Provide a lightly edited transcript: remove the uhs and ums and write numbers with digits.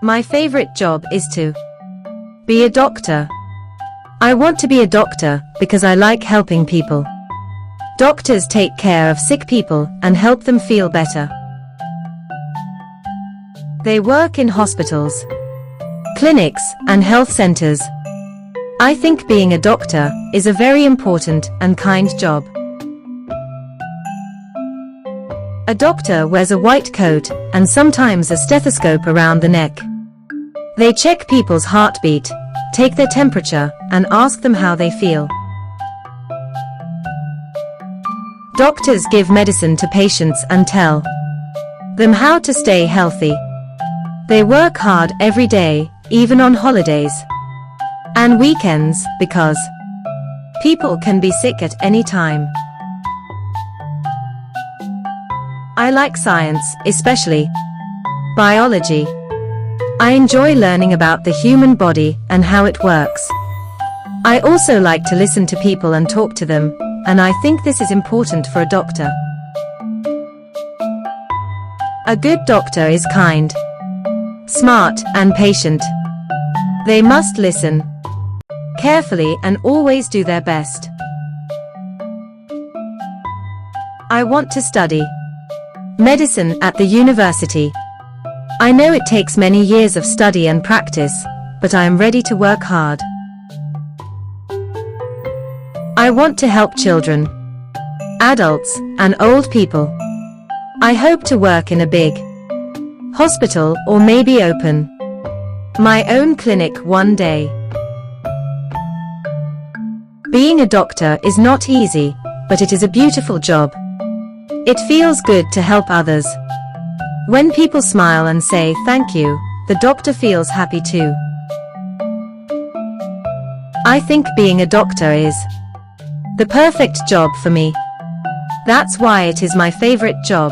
My favorite job is to be a doctor. I want to be a doctor because I like helping people. Doctors take care of sick people and help them feel better. They work in hospitals, clinics, and health centers. I think being a doctor is a very important and kind job. A doctor wears a white coat and sometimes a stethoscope around the neck. They check people's heartbeat, take their temperature, and ask them how they feel. Doctors give medicine to patients and tell them how to stay healthy. They work hard every day, even on holidays and weekends, because people can be sick at any time. I like science, especially biology. I enjoy learning about the human body and how it works. I also like to listen to people and talk to them, and I think this is important for a doctor. A good doctor is kind, smart, and patient. They must listen carefully and always do their best. I want to study medicine at the university. I know it takes many years of study and practice, but I am ready to work hard. I want to help children, adults, and old people. I hope to work in a big hospital or maybe open my own clinic one day. Being a doctor is not easy, but it is a beautiful job. It feels good to help others. When people smile and say thank you, the doctor feels happy too. I think being a doctor is the perfect job for me. That's why it is my favorite job.